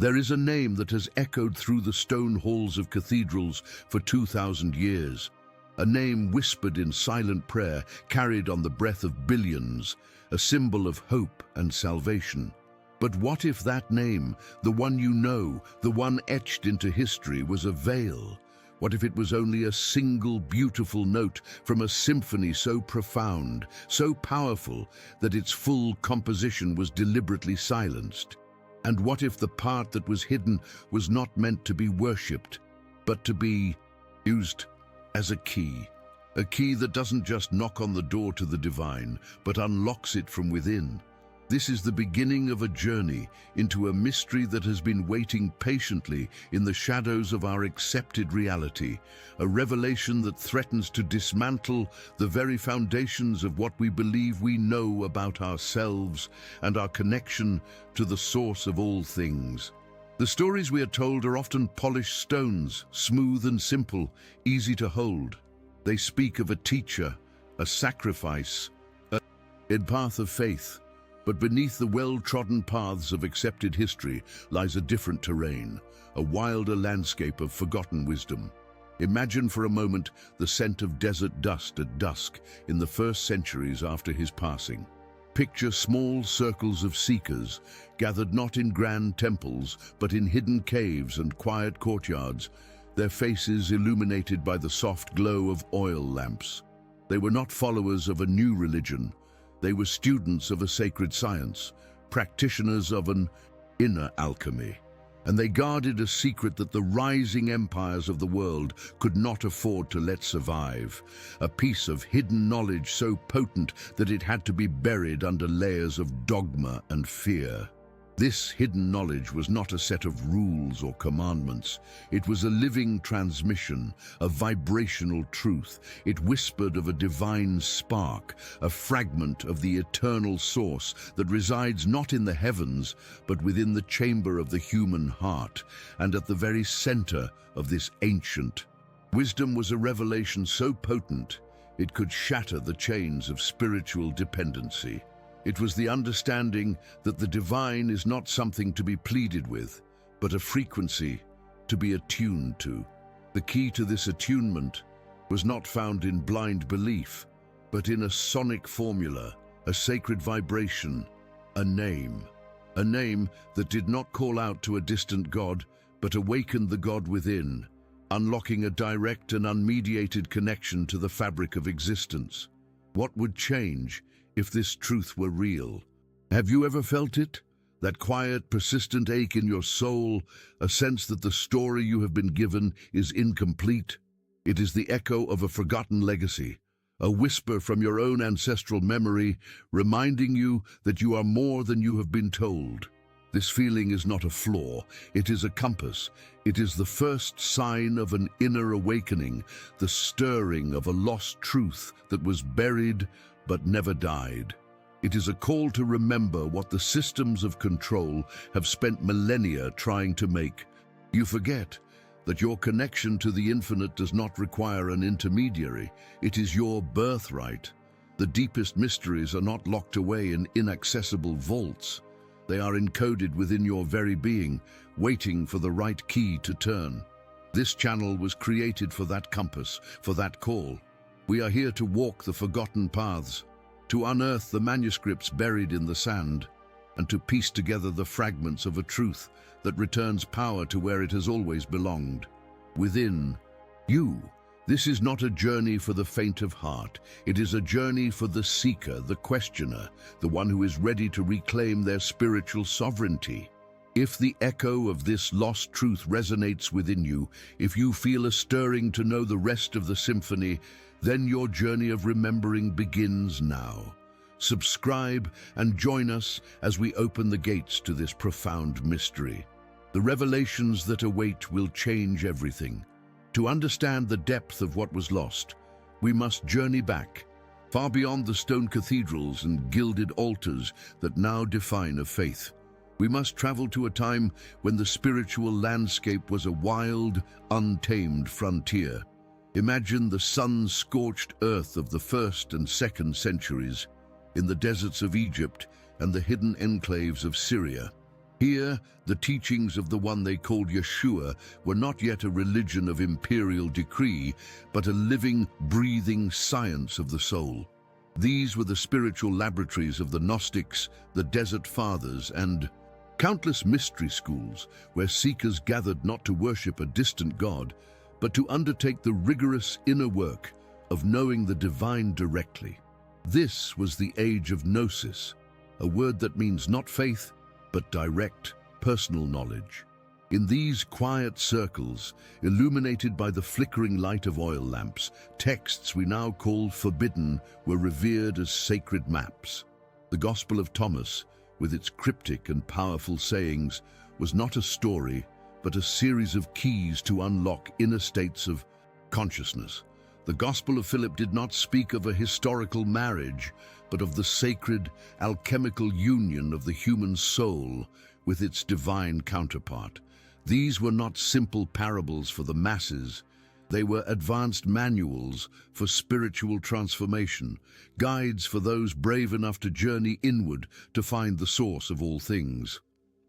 There is a name that has echoed through the stone halls of cathedrals for 2,000 years. A name whispered in silent prayer, carried on the breath of billions, a symbol of hope and salvation. But what if that name, the one you know, the one etched into history, was a veil? What if it was only a single beautiful note from a symphony so profound, so powerful, that its full composition was deliberately silenced? And what if the part that was hidden was not meant to be worshipped, but to be used as a key that doesn't just knock on the door to the divine, but unlocks it from within? This is the beginning of a journey into a mystery that has been waiting patiently in the shadows of our accepted reality, a revelation that threatens to dismantle the very foundations of what we believe we know about ourselves and our connection to the source of all things. The stories we are told are often polished stones, smooth and simple, easy to hold. They speak of a teacher, a sacrifice, a path of faith. But beneath the well-trodden paths of accepted history lies a different terrain, a wilder landscape of forgotten wisdom. Imagine for a moment the scent of desert dust at dusk in the first centuries after his passing. Picture small circles of seekers, gathered not in grand temples, but in hidden caves and quiet courtyards, their faces illuminated by the soft glow of oil lamps. They were not followers of a new religion. They were students of a sacred science, practitioners of an inner alchemy, and they guarded a secret that the rising empires of the world could not afford to let survive, a piece of hidden knowledge so potent that it had to be buried under layers of dogma and fear. This hidden knowledge was not a set of rules or commandments. It was a living transmission, a vibrational truth. It whispered of a divine spark, a fragment of the eternal source that resides not in the heavens, but within the chamber of the human heart, and at the very center of this ancient. Wisdom was a revelation so potent, it could shatter the chains of spiritual dependency. It was the understanding that the divine is not something to be pleaded with, but a frequency to be attuned to. The key to this attunement was not found in blind belief, but in a sonic formula, a sacred vibration, a name that did not call out to a distant God, but awakened the God within, unlocking a direct and unmediated connection to the fabric of existence. What would change if this truth were real? Have you ever felt it? That quiet, persistent ache in your soul, a sense that the story you have been given is incomplete? It is the echo of a forgotten legacy, a whisper from your own ancestral memory, reminding you that you are more than you have been told. This feeling is not a flaw, it is a compass. It is the first sign of an inner awakening, the stirring of a lost truth that was buried but never died. It is a call to remember what the systems of control have spent millennia trying to make. You forget that your connection to the infinite does not require an intermediary. It is your birthright. The deepest mysteries are not locked away in inaccessible vaults. They are encoded within your very being, waiting for the right key to turn. This channel was created for that compass, for that call. We are here to walk the forgotten paths, to unearth the manuscripts buried in the sand, and to piece together the fragments of a truth that returns power to where it has always belonged, within you. This is not a journey for the faint of heart. It is a journey for the seeker, the questioner, the one who is ready to reclaim their spiritual sovereignty. If the echo of this lost truth resonates within you, if you feel a stirring to know the rest of the symphony, then your journey of remembering begins now. Subscribe and join us as we open the gates to this profound mystery. The revelations that await will change everything. To understand the depth of what was lost, we must journey back, far beyond the stone cathedrals and gilded altars that now define a faith. We must travel to a time when the spiritual landscape was a wild, untamed frontier. Imagine the sun-scorched earth of the 1st and 2nd centuries, in the deserts of Egypt and the hidden enclaves of Syria. Here, the teachings of the one they called Yeshua were not yet a religion of imperial decree, but a living, breathing science of the soul. These were the spiritual laboratories of the Gnostics, the Desert Fathers, and countless mystery schools where seekers gathered not to worship a distant God, but to undertake the rigorous inner work of knowing the divine directly. This was the age of gnosis, a word that means not faith, but direct, personal knowledge. In these quiet circles, illuminated by the flickering light of oil lamps, texts we now call forbidden were revered as sacred maps. The Gospel of Thomas, with its cryptic and powerful sayings, was not a story, but a series of keys to unlock inner states of consciousness. The Gospel of Philip did not speak of a historical marriage, but of the sacred, alchemical union of the human soul with its divine counterpart. These were not simple parables for the masses. They were advanced manuals for spiritual transformation, guides for those brave enough to journey inward to find the source of all things.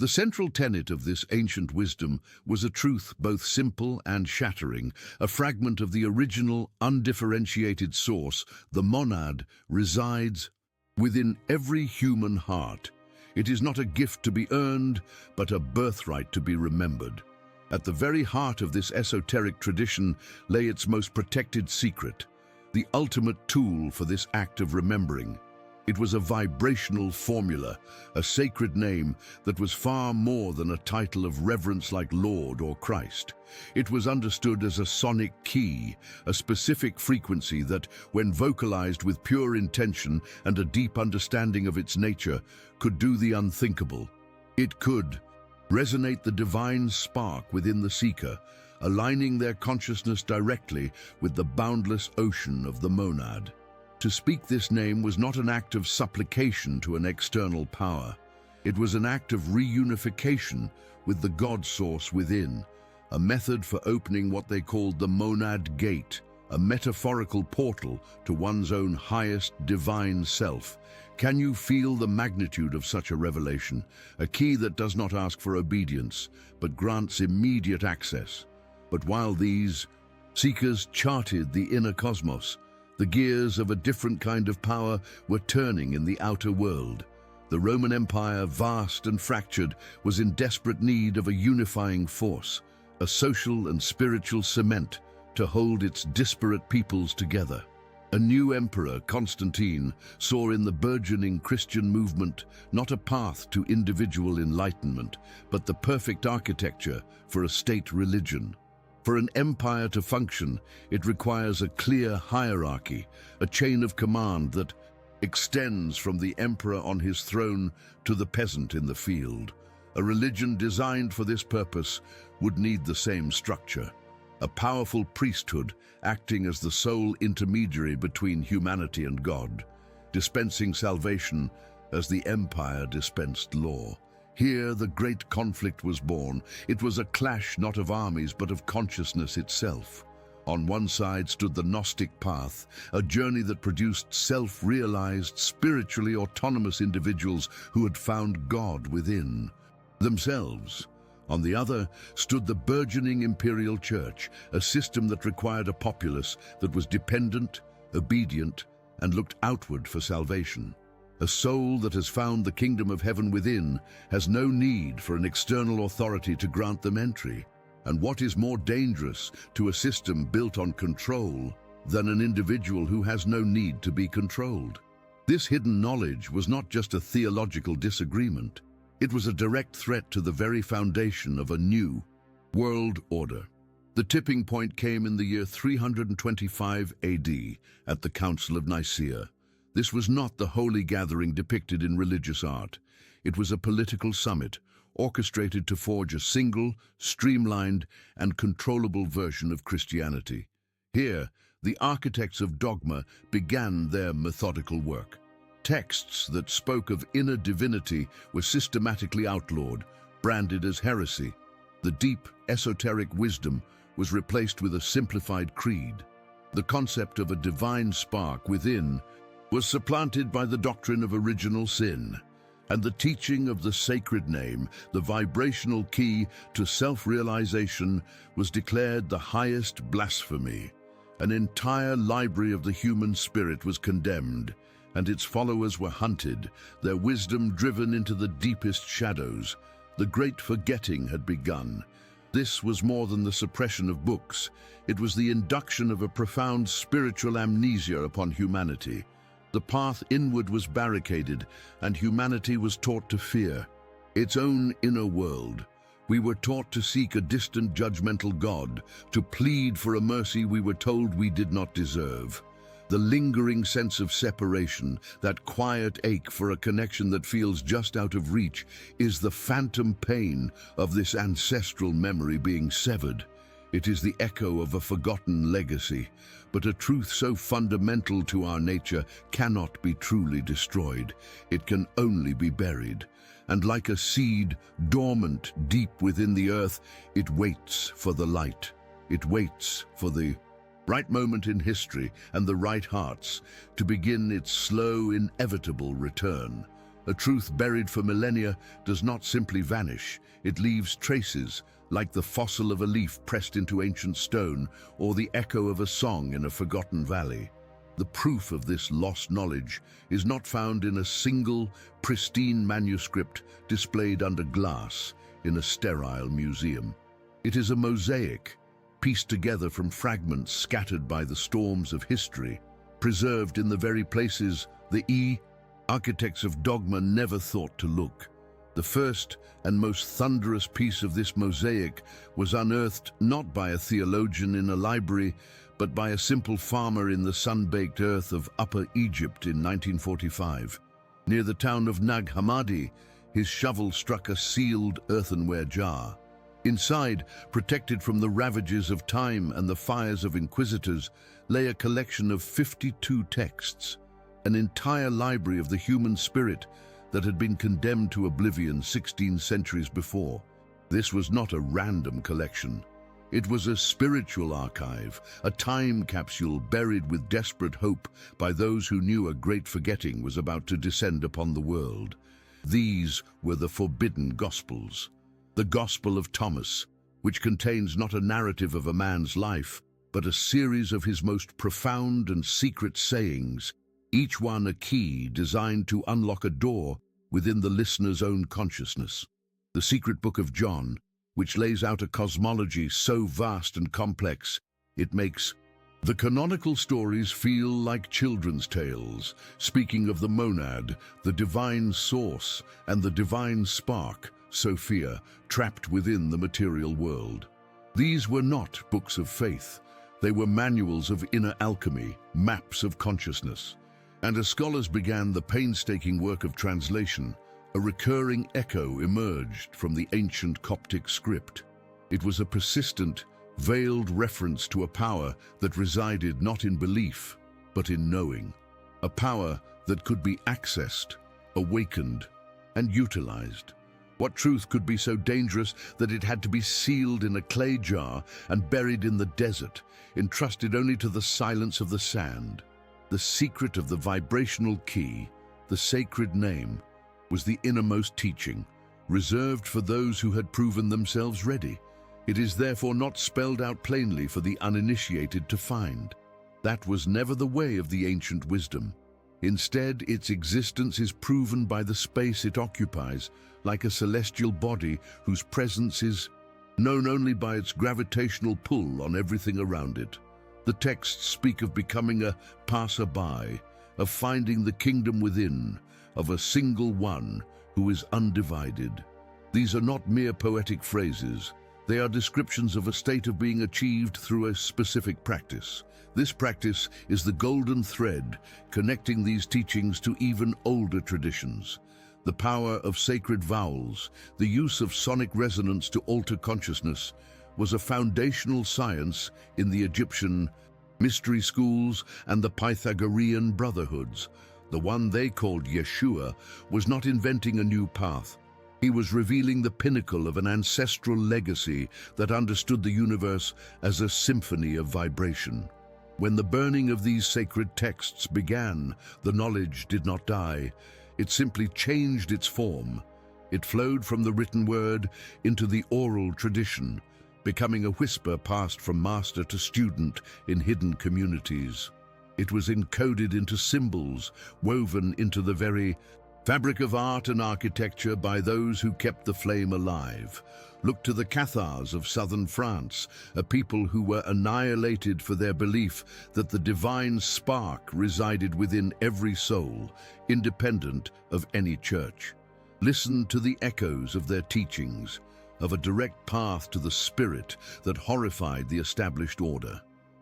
The central tenet of this ancient wisdom was a truth both simple and shattering, a fragment of the original, undifferentiated source. The monad resides within every human heart. It is not a gift to be earned, but a birthright to be remembered. At the very heart of this esoteric tradition lay its most protected secret, the ultimate tool for this act of remembering. It was a vibrational formula, a sacred name that was far more than a title of reverence like Lord or Christ. It was understood as a sonic key, a specific frequency that, when vocalized with pure intention and a deep understanding of its nature, could do the unthinkable. It could resonate the divine spark within the seeker, aligning their consciousness directly with the boundless ocean of the monad. To speak this name was not an act of supplication to an external power. It was an act of reunification with the God source within, a method for opening what they called the monad gate, a metaphorical portal to one's own highest divine self. Can you feel the magnitude of such a revelation? A key that does not ask for obedience, but grants immediate access. But while these seekers charted the inner cosmos, the gears of a different kind of power were turning in the outer world. The Roman Empire, vast and fractured, was in desperate need of a unifying force, a social and spiritual cement to hold its disparate peoples together. A new emperor, Constantine, saw in the burgeoning Christian movement not a path to individual enlightenment, but the perfect architecture for a state religion. For an empire to function, it requires a clear hierarchy, a chain of command that extends from the emperor on his throne to the peasant in the field. A religion designed for this purpose would need the same structure. A powerful priesthood acting as the sole intermediary between humanity and God, dispensing salvation as the empire dispensed law. Here the great conflict was born. It was a clash not of armies but of consciousness itself. On one side stood the Gnostic path, a journey that produced self-realized, spiritually autonomous individuals who had found God within themselves. On the other stood the burgeoning imperial church, a system that required a populace that was dependent, obedient, and looked outward for salvation. A soul that has found the kingdom of heaven within has no need for an external authority to grant them entry. And what is more dangerous to a system built on control than an individual who has no need to be controlled? This hidden knowledge was not just a theological disagreement. It was a direct threat to the very foundation of a new world order. The tipping point came in the year 325 AD at the Council of Nicaea. This was not the holy gathering depicted in religious art. It was a political summit, orchestrated to forge a single, streamlined, and controllable version of Christianity. Here, the architects of dogma began their methodical work. Texts that spoke of inner divinity were systematically outlawed, branded as heresy. The deep, esoteric wisdom was replaced with a simplified creed. The concept of a divine spark within was supplanted by the doctrine of original sin. And the teaching of the sacred name, the vibrational key to self-realization, was declared the highest blasphemy. An entire library of the human spirit was condemned, and its followers were hunted, their wisdom driven into the deepest shadows. The great forgetting had begun. This was more than the suppression of books. It was the induction of a profound spiritual amnesia upon humanity. The path inward was barricaded, and humanity was taught to fear its own inner world. We were taught to seek a distant judgmental God, to plead for a mercy we were told we did not deserve. The lingering sense of separation, that quiet ache for a connection that feels just out of reach, is the phantom pain of this ancestral memory being severed. It is the echo of a forgotten legacy, but a truth so fundamental to our nature cannot be truly destroyed. It can only be buried. And like a seed dormant deep within the earth, it waits for the light. It waits for the right moment in history and the right hearts to begin its slow, inevitable return. A truth buried for millennia does not simply vanish. It leaves traces, like the fossil of a leaf pressed into ancient stone or the echo of a song in a forgotten valley. The proof of this lost knowledge is not found in a single, pristine manuscript displayed under glass in a sterile museum. It is a mosaic, pieced together from fragments scattered by the storms of history, preserved in the very places the architects of dogma never thought to look. The first and most thunderous piece of this mosaic was unearthed not by a theologian in a library, but by a simple farmer in the sun-baked earth of Upper Egypt in 1945. Near the town of Nag Hammadi, his shovel struck a sealed earthenware jar. Inside, protected from the ravages of time and the fires of inquisitors, lay a collection of 52 texts, an entire library of the human spirit that had been condemned to oblivion 16 centuries before. This was not a random collection. It was a spiritual archive, a time capsule buried with desperate hope by those who knew a great forgetting was about to descend upon the world. These were the forbidden Gospels. The Gospel of Thomas, which contains not a narrative of a man's life, but a series of his most profound and secret sayings, each one a key designed to unlock a door within the listener's own consciousness. The secret book of John, which lays out a cosmology so vast and complex, it makes the canonical stories feel like children's tales, speaking of the monad, the divine source, and the divine spark, Sophia, trapped within the material world. These were not books of faith. They were manuals of inner alchemy, maps of consciousness. And as scholars began the painstaking work of translation, a recurring echo emerged from the ancient Coptic script. It was a persistent, veiled reference to a power that resided not in belief, but in knowing. A power that could be accessed, awakened, and utilized. What truth could be so dangerous that it had to be sealed in a clay jar and buried in the desert, entrusted only to the silence of the sand? The secret of the vibrational key, the sacred name, was the innermost teaching, reserved for those who had proven themselves ready. It is therefore not spelled out plainly for the uninitiated to find. That was never the way of the ancient wisdom. Instead, its existence is proven by the space it occupies, like a celestial body whose presence is known only by its gravitational pull on everything around it. The texts speak of becoming a passerby, of finding the kingdom within, of a single one who is undivided. These are not mere poetic phrases. They are descriptions of a state of being achieved through a specific practice. This practice is the golden thread connecting these teachings to even older traditions. The power of sacred vowels, the use of sonic resonance to alter consciousness, was a foundational science in the Egyptian mystery schools and the Pythagorean brotherhoods. The one they called Yeshua was not inventing a new path. He was revealing the pinnacle of an ancestral legacy that understood the universe as a symphony of vibration. When the burning of these sacred texts began, the knowledge did not die. It simply changed its form. It flowed from the written word into the oral tradition, becoming a whisper passed from master to student in hidden communities. It was encoded into symbols, woven into the very fabric of art and architecture by those who kept the flame alive. Look to the Cathars of southern France, a people who were annihilated for their belief that the divine spark resided within every soul, independent of any church. Listen to the echoes of their teachings, of a direct path to the spirit that horrified the established order.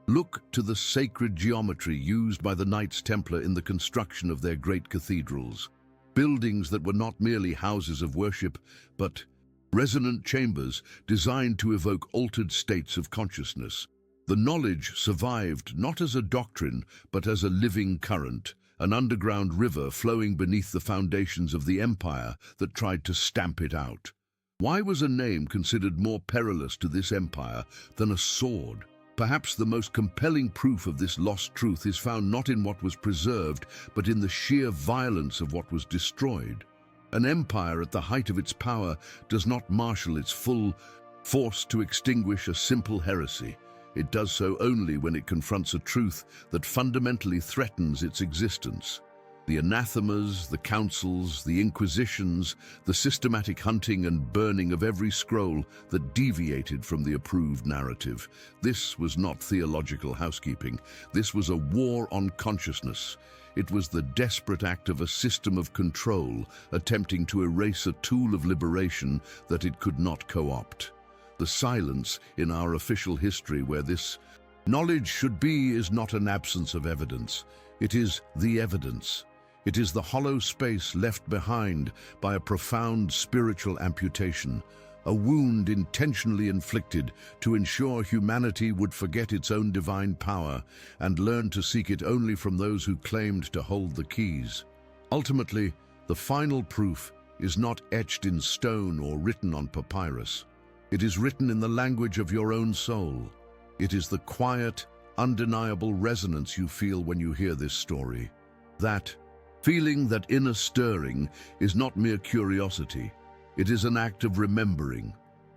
Look to the sacred geometry used by the Knights Templar in the construction of their great cathedrals, buildings that were not merely houses of worship, but resonant chambers designed to evoke altered states of consciousness. The knowledge survived not as a doctrine, but as a living current, an underground river flowing beneath the foundations of the empire that tried to stamp it out. Why was a name considered more perilous to this empire than a sword? Perhaps the most compelling proof of this lost truth is found not in what was preserved, but in the sheer violence of what was destroyed. An empire at the height of its power does not marshal its full force to extinguish a simple heresy. It does so only when it confronts a truth that fundamentally threatens its existence. The anathemas, the councils, the inquisitions, the systematic hunting and burning of every scroll that deviated from the approved narrative. This was not theological housekeeping. This was a war on consciousness. It was the desperate act of a system of control attempting to erase a tool of liberation that it could not co-opt. The silence in our official history where this knowledge should be is not an absence of evidence. It is the evidence. It is the hollow space left behind by a profound spiritual amputation, a wound intentionally inflicted to ensure humanity would forget its own divine power and learn to seek it only from those who claimed to hold the keys. Ultimately, the final proof is not etched in stone or written on papyrus. It is written in the language of your own soul. It is the quiet, undeniable resonance you feel when you hear this story. That feeling, that inner stirring, is not mere curiosity. It is an act of remembering.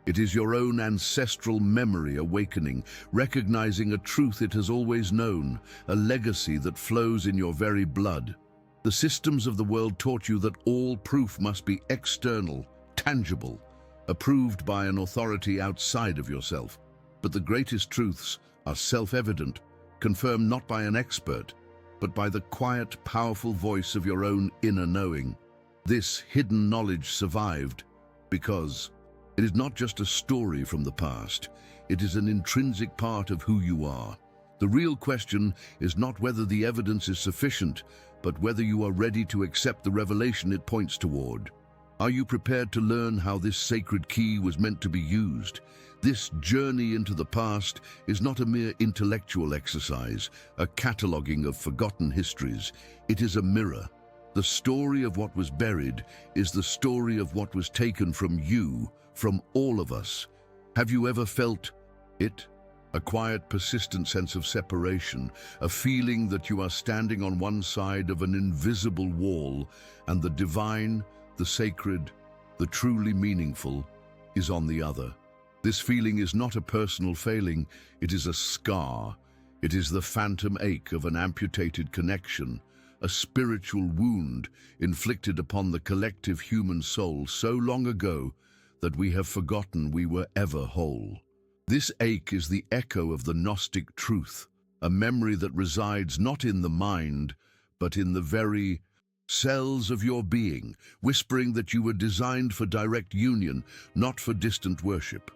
It is your own ancestral memory awakening, recognizing a truth it has always known, a legacy that flows in your very blood. The systems of the world taught you that all proof must be external, tangible, approved by an authority outside of yourself. But the greatest truths are self-evident, confirmed not by an expert, but by the quiet, powerful voice of your own inner knowing. This hidden knowledge survived because it is not just a story from the past. It is an intrinsic part of who you are. The real question is not whether the evidence is sufficient, but whether you are ready to accept the revelation it points toward. Are you prepared to learn how this sacred key was meant to be used? This journey into the past is not a mere intellectual exercise, a cataloguing of forgotten histories. It is a mirror. The story of what was buried is the story of what was taken from you, from all of us. Have you ever felt it? A quiet, persistent sense of separation, a feeling that you are standing on one side of an invisible wall, and the divine, the sacred, the truly meaningful is on the other. This feeling is not a personal failing, it is a scar. It is the phantom ache of an amputated connection, a spiritual wound inflicted upon the collective human soul so long ago that we have forgotten we were ever whole. This ache is the echo of the Gnostic truth, a memory that resides not in the mind, but in the very cells of your being, whispering that you were designed for direct union, not for distant worship.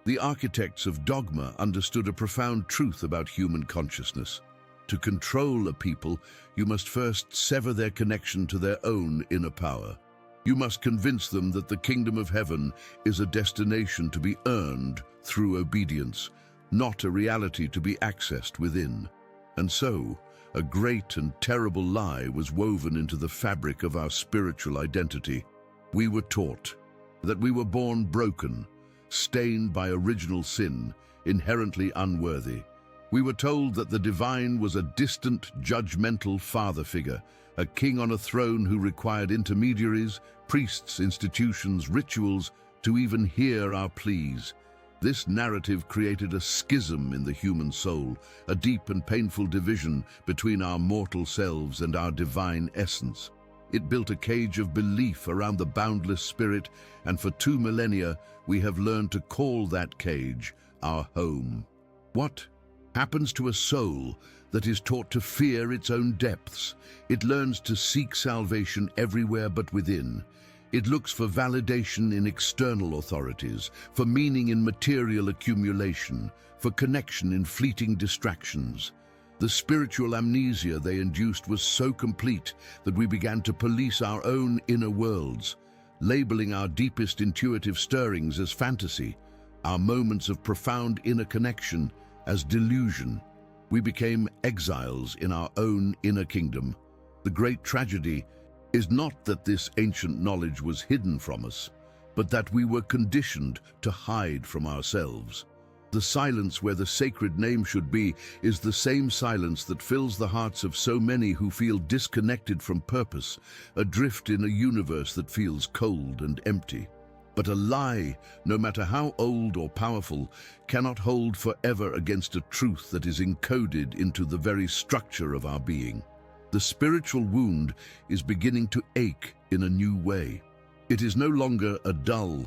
The architects of dogma understood a profound truth about human consciousness. To control a people, you must first sever their connection to their own inner power. You must convince them that the kingdom of heaven is a destination to be earned through obedience, not a reality to be accessed within. And so, a great and terrible lie was woven into the fabric of our spiritual identity. We were taught that we were born broken, stained by original sin, inherently unworthy. We were told that the divine was a distant, judgmental father figure, a king on a throne who required intermediaries, priests, institutions, rituals to even hear our pleas. This narrative created a schism in the human soul, a deep and painful division between our mortal selves and our divine essence. It built a cage of belief around the boundless spirit, and for 2 millennia we have learned to call that cage our home. What happens to a soul that is taught to fear its own depths? It learns to seek salvation everywhere but within. It looks for validation in external authorities, for meaning in material accumulation, for connection in fleeting distractions. The spiritual amnesia they induced was so complete that we began to police our own inner worlds, labeling our deepest intuitive stirrings as fantasy, our moments of profound inner connection as delusion. We became exiles in our own inner kingdom. The great tragedy is not that this ancient knowledge was hidden from us, but that we were conditioned to hide from ourselves. The silence where the sacred name should be is the same silence that fills the hearts of so many who feel disconnected from purpose, adrift in a universe that feels cold and empty. But a lie, no matter how old or powerful, cannot hold forever against a truth that is encoded into the very structure of our being. The spiritual wound is beginning to ache in a new way. It is no longer a dull,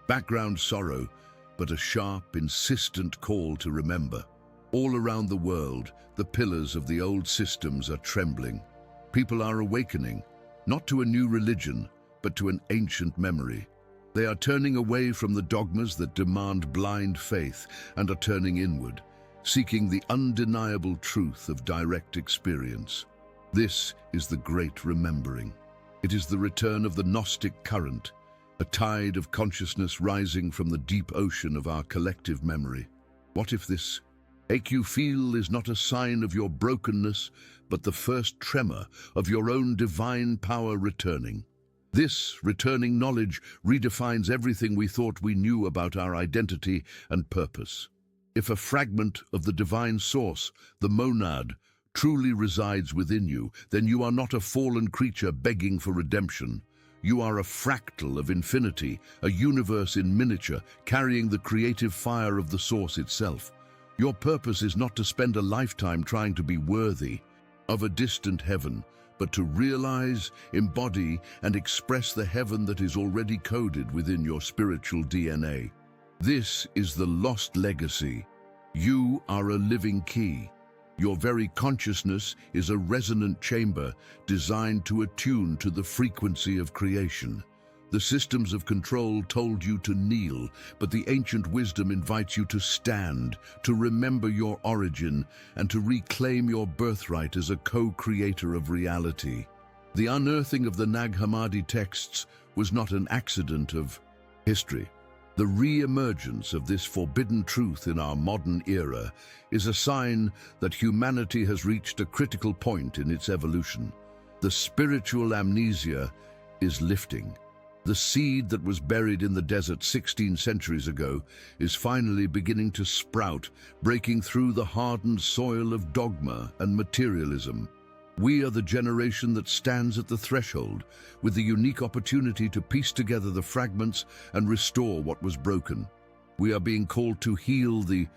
background sorrow, but a sharp, insistent call to remember. All around the world, the pillars of the old systems are trembling. People are awakening, not to a new religion, but to an ancient memory. They are turning away from the dogmas that demand blind faith and are turning inward, seeking the undeniable truth of direct experience. This is the great remembering. It is the return of the Gnostic current, a tide of consciousness rising from the deep ocean of our collective memory. What if this ache you feel is not a sign of your brokenness, but the first tremor of your own divine power returning? This returning knowledge redefines everything we thought we knew about our identity and purpose. If a fragment of the divine source, the monad, truly resides within you, then you are not a fallen creature begging for redemption. You are a fractal of infinity, a universe in miniature, carrying the creative fire of the source itself. Your purpose is not to spend a lifetime trying to be worthy of a distant heaven, but to realize, embody, and express the heaven that is already coded within your spiritual DNA. This is the lost legacy. You are a living key. Your very consciousness is a resonant chamber designed to attune to the frequency of creation. The systems of control told you to kneel, but the ancient wisdom invites you to stand, to remember your origin, and to reclaim your birthright as a co-creator of reality. The unearthing of the Nag Hammadi texts was not an accident of history. The re-emergence of this forbidden truth in our modern era is a sign that humanity has reached a critical point in its evolution. The spiritual amnesia is lifting. The seed that was buried in the desert 16 centuries ago is finally beginning to sprout, breaking through the hardened soil of dogma and materialism. We are the generation that stands at the threshold, with the unique opportunity to piece together the fragments and restore what was broken. We are being called to heal the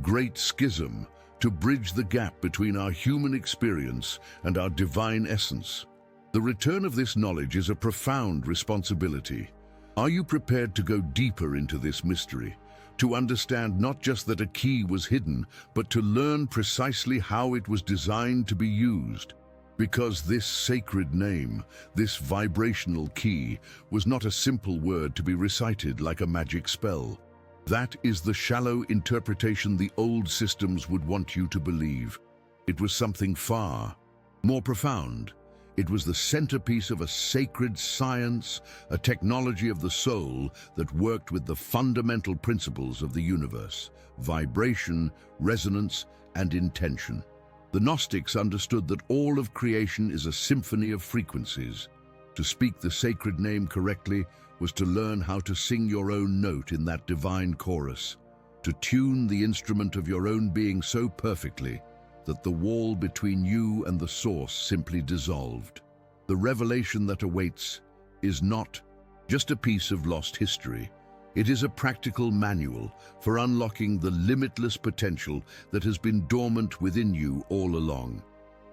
great schism, to bridge the gap between our human experience and our divine essence. The return of this knowledge is a profound responsibility. Are you prepared to go deeper into this mystery? To understand not just that a key was hidden, but to learn precisely how it was designed to be used? Because this sacred name, this vibrational key, was not a simple word to be recited like a magic spell. That is the shallow interpretation the old systems would want you to believe. It was something far more profound. It was the centerpiece of a sacred science, a technology of the soul that worked with the fundamental principles of the universe: vibration, resonance, and intention. The Gnostics understood that all of creation is a symphony of frequencies. To speak the sacred name correctly was to learn how to sing your own note in that divine chorus, to tune the instrument of your own being so perfectly that the wall between you and the source simply dissolved. The revelation that awaits is not just a piece of lost history. It is a practical manual for unlocking the limitless potential that has been dormant within you all along.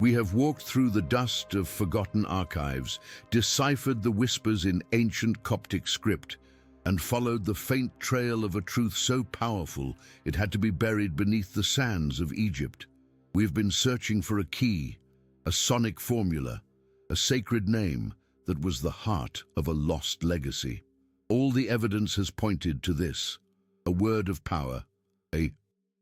We have walked through the dust of forgotten archives, deciphered the whispers in ancient Coptic script, and followed the faint trail of a truth so powerful it had to be buried beneath the sands of Egypt. We have been searching for a key, a sonic formula, a sacred name that was the heart of a lost legacy. All the evidence has pointed to this, a word of power, a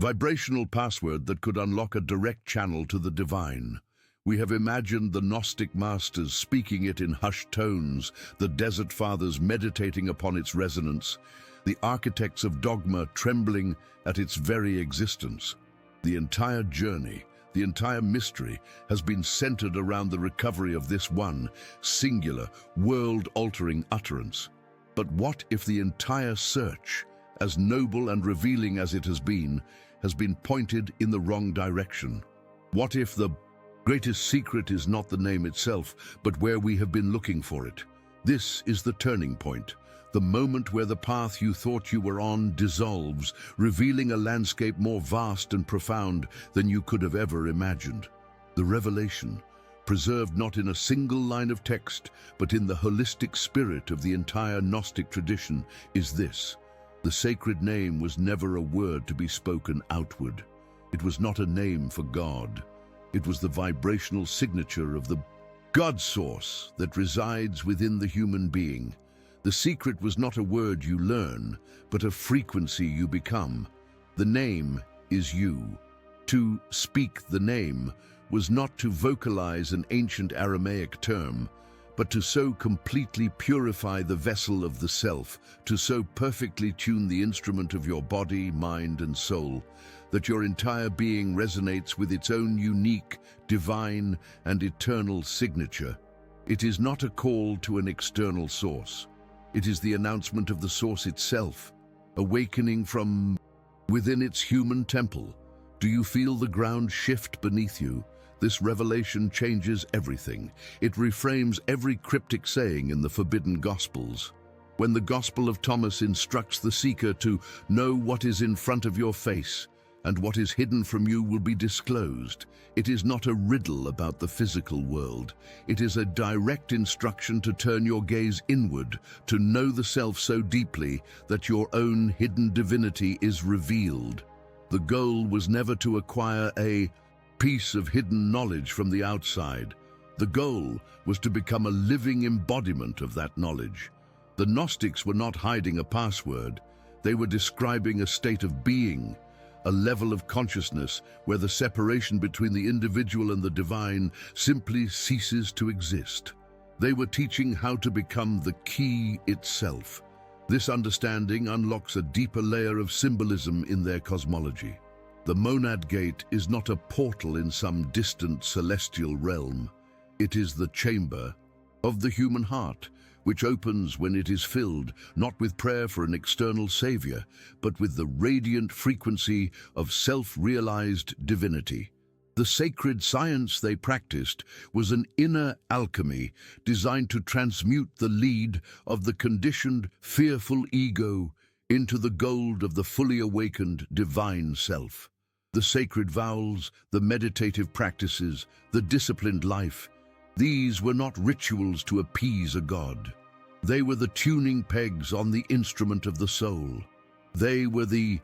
vibrational password that could unlock a direct channel to the divine. We have imagined the Gnostic masters speaking it in hushed tones, the Desert Fathers meditating upon its resonance, the architects of dogma trembling at its very existence. The entire journey, the entire mystery has been centered around the recovery of this one, singular, world-altering utterance. But what if the entire search, as noble and revealing as it has been pointed in the wrong direction? What if the greatest secret is not the name itself, but where we have been looking for it? This is the turning point, the moment where the path you thought you were on dissolves, revealing a landscape more vast and profound than you could have ever imagined. The revelation, preserved not in a single line of text, but in the holistic spirit of the entire Gnostic tradition, is this: the sacred name was never a word to be spoken outward. It was not a name for God. It was the vibrational signature of the God source that resides within the human being. The secret was not a word you learn, but a frequency you become. The name is you. To speak the name was not to vocalize an ancient Aramaic term, but to so completely purify the vessel of the self, to so perfectly tune the instrument of your body, mind, and soul, that your entire being resonates with its own unique, divine, and eternal signature. It is not a call to an external source. It is the announcement of the source itself, awakening from within its human temple. Do you feel the ground shift beneath you? This revelation changes everything. It reframes every cryptic saying in the forbidden Gospels. When the Gospel of Thomas instructs the seeker to know what is in front of your face, and what is hidden from you will be disclosed, it is not a riddle about the physical world. It is a direct instruction to turn your gaze inward, to know the self so deeply that your own hidden divinity is revealed. The goal was never to acquire a piece of hidden knowledge from the outside. The goal was to become a living embodiment of that knowledge. The Gnostics were not hiding a password. They were describing a state of being, a level of consciousness where the separation between the individual and the divine simply ceases to exist. They were teaching how to become the key itself. This understanding unlocks a deeper layer of symbolism in their cosmology. The monad gate is not a portal in some distant celestial realm. It is the chamber of the human heart, which opens when it is filled, not with prayer for an external savior, but with the radiant frequency of self-realized divinity. The sacred science they practiced was an inner alchemy designed to transmute the lead of the conditioned, fearful ego into the gold of the fully awakened divine self. The sacred vows, the meditative practices, the disciplined life, these were not rituals to appease a god. They were the tuning pegs on the instrument of the soul. They were the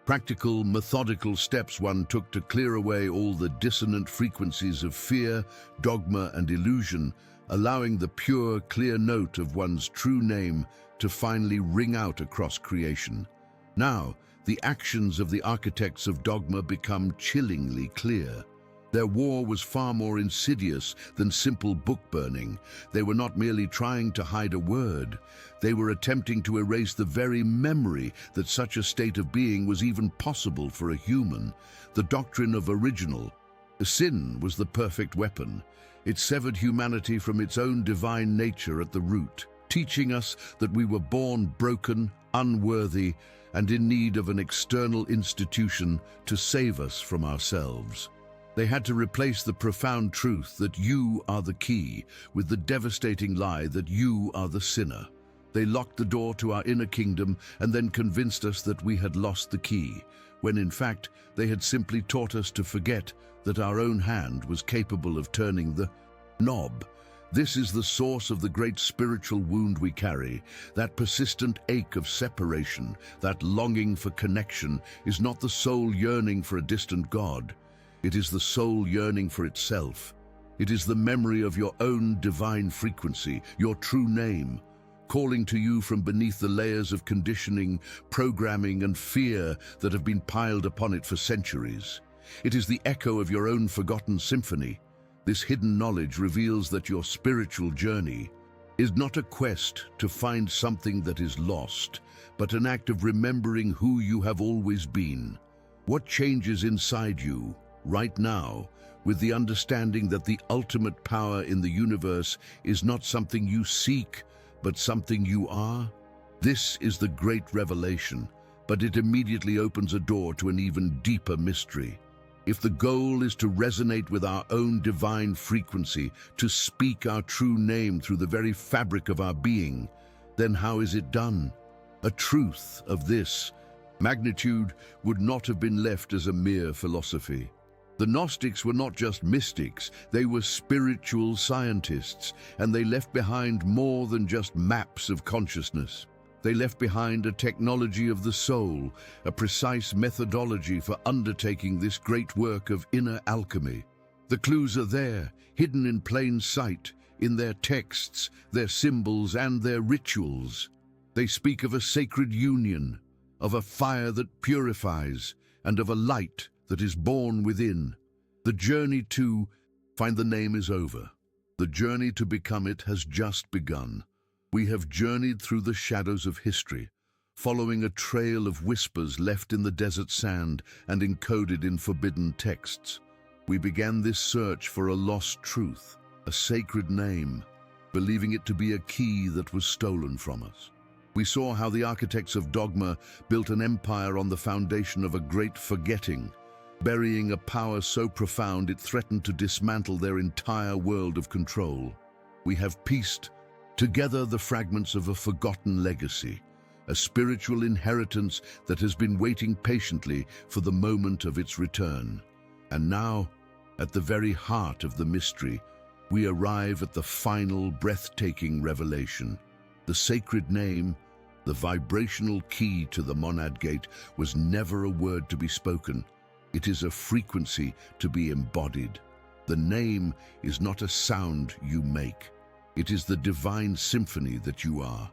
practical, methodical steps one took to clear away all the dissonant frequencies of fear, dogma, and illusion, allowing the pure, clear note of one's true name to finally ring out across creation. Now, the actions of the architects of dogma become chillingly clear. Their war was far more insidious than simple book burning. They were not merely trying to hide a word. They were attempting to erase the very memory that such a state of being was even possible for a human. The doctrine of original sin was the perfect weapon. It severed humanity from its own divine nature at the root, teaching us that we were born broken, unworthy, and in need of an external institution to save us from ourselves. They had to replace the profound truth that you are the key with the devastating lie that you are the sinner. They locked the door to our inner kingdom and then convinced us that we had lost the key, when in fact they had simply taught us to forget that our own hand was capable of turning the knob. This is the source of the great spiritual wound we carry. That persistent ache of separation, that longing for connection, is not the soul yearning for a distant God. It is the soul yearning for itself. It is the memory of your own divine frequency, your true name, calling to you from beneath the layers of conditioning, programming, and fear that have been piled upon it for centuries. It is the echo of your own forgotten symphony. This hidden knowledge reveals that your spiritual journey is not a quest to find something that is lost, but an act of remembering who you have always been. What changes inside you, right now, with the understanding that the ultimate power in the universe is not something you seek, but something you are? This is the great revelation, but it immediately opens a door to an even deeper mystery. If the goal is to resonate with our own divine frequency, to speak our true name through the very fabric of our being, then how is it done? A truth of this magnitude would not have been left as a mere philosophy. The Gnostics were not just mystics, they were spiritual scientists, and they left behind more than just maps of consciousness. They left behind a technology of the soul, a precise methodology for undertaking this great work of inner alchemy. The clues are there, hidden in plain sight, in their texts, their symbols, and their rituals. They speak of a sacred union, of a fire that purifies, and of a light that is born within. The journey to find the name is over. The journey to become it has just begun. We have journeyed through the shadows of history, following a trail of whispers left in the desert sand and encoded in forbidden texts. We began this search for a lost truth, a sacred name, believing it to be a key that was stolen from us. We saw how the architects of dogma built an empire on the foundation of a great forgetting, burying a power so profound it threatened to dismantle their entire world of control. We have pieced together the fragments of a forgotten legacy, a spiritual inheritance that has been waiting patiently for the moment of its return. And now, at the very heart of the mystery, we arrive at the final breathtaking revelation. The sacred name, the vibrational key to the monad gate, was never a word to be spoken. It is a frequency to be embodied. The name is not a sound you make. It is the divine symphony that you are.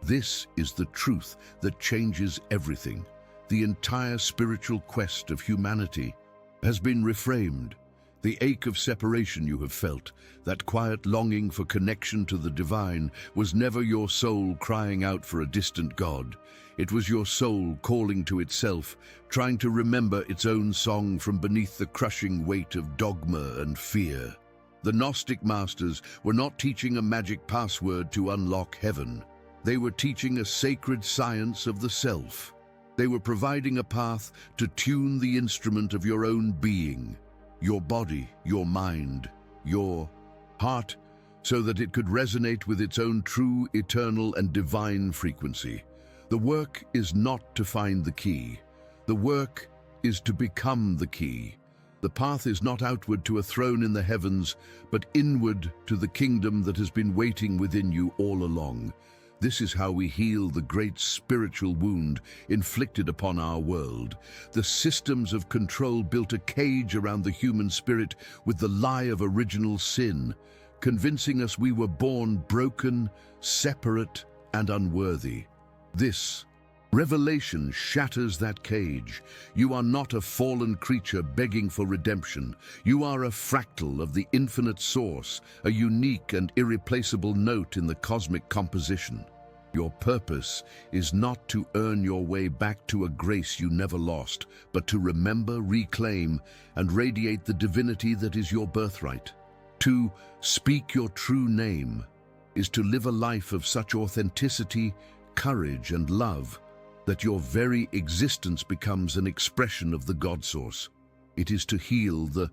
This is the truth that changes everything. The entire spiritual quest of humanity has been reframed. The ache of separation you have felt, that quiet longing for connection to the divine, was never your soul crying out for a distant God. It was your soul calling to itself, trying to remember its own song from beneath the crushing weight of dogma and fear. The Gnostic masters were not teaching a magic password to unlock heaven. They were teaching a sacred science of the self. They were providing a path to tune the instrument of your own being, your body, your mind, your heart, so that it could resonate with its own true, eternal, and divine frequency. The work is not to find the key. The work is to become the key. The path is not outward to a throne in the heavens, but inward to the kingdom that has been waiting within you all along. This is how we heal the great spiritual wound inflicted upon our world. The systems of control built a cage around the human spirit with the lie of original sin, convincing us we were born broken, separate, and unworthy. This revelation shatters that cage. You are not a fallen creature begging for redemption. You are a fractal of the infinite source, a unique and irreplaceable note in the cosmic composition. Your purpose is not to earn your way back to a grace you never lost, but to remember, reclaim, and radiate the divinity that is your birthright. To speak your true name is to live a life of such authenticity, courage, and love that your very existence becomes an expression of the God source. It is to heal the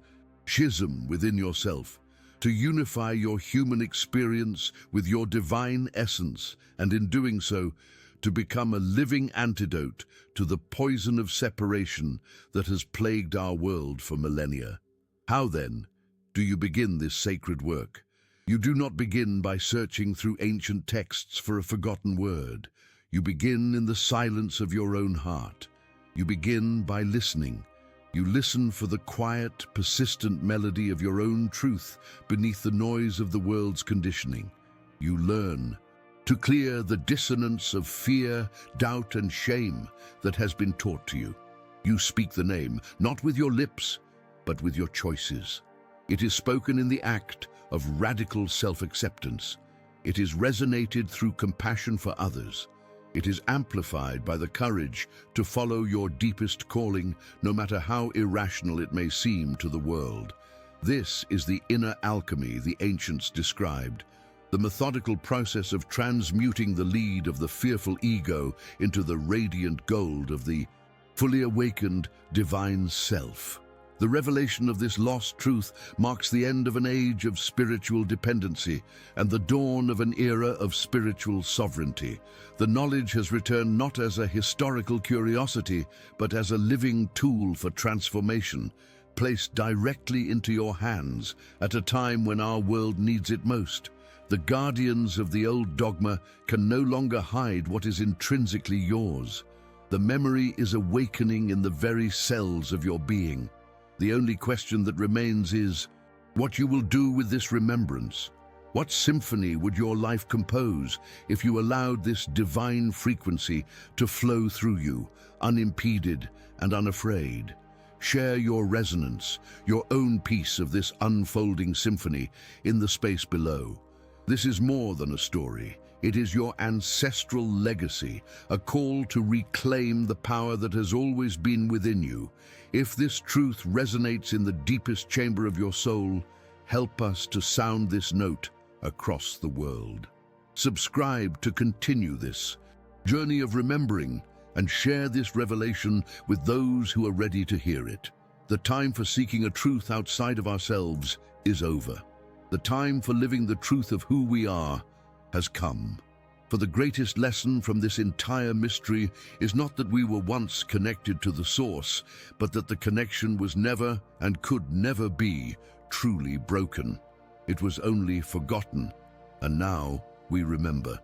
schism within yourself, to unify your human experience with your divine essence, and in doing so, to become a living antidote to the poison of separation that has plagued our world for millennia. How, then, do you begin this sacred work? You do not begin by searching through ancient texts for a forgotten word. You begin in the silence of your own heart. You begin by listening. You listen for the quiet, persistent melody of your own truth beneath the noise of the world's conditioning. You learn to clear the dissonance of fear, doubt, and shame that has been taught to you. You speak the name, not with your lips, but with your choices. It is spoken in the act of radical self-acceptance. It is resonated through compassion for others. It is amplified by the courage to follow your deepest calling, no matter how irrational it may seem to the world. This is the inner alchemy the ancients described, the methodical process of transmuting the lead of the fearful ego into the radiant gold of the fully awakened divine self. The revelation of this lost truth marks the end of an age of spiritual dependency and the dawn of an era of spiritual sovereignty. The knowledge has returned not as a historical curiosity, but as a living tool for transformation, placed directly into your hands at a time when our world needs it most. The guardians of the old dogma can no longer hide what is intrinsically yours. The memory is awakening in the very cells of your being. The only question that remains is what you will do with this remembrance. What symphony would your life compose if you allowed this divine frequency to flow through you, unimpeded and unafraid? Share your resonance, your own piece of this unfolding symphony in the space below. This is more than a story. It is your ancestral legacy, a call to reclaim the power that has always been within you. If this truth resonates in the deepest chamber of your soul, help us to sound this note across the world. Subscribe to continue this journey of remembering and share this revelation with those who are ready to hear it. The time for seeking a truth outside of ourselves is over. The time for living the truth of who we are has come. For the greatest lesson from this entire mystery is not that we were once connected to the source, but that the connection was never and could never be truly broken. It was only forgotten, and now we remember.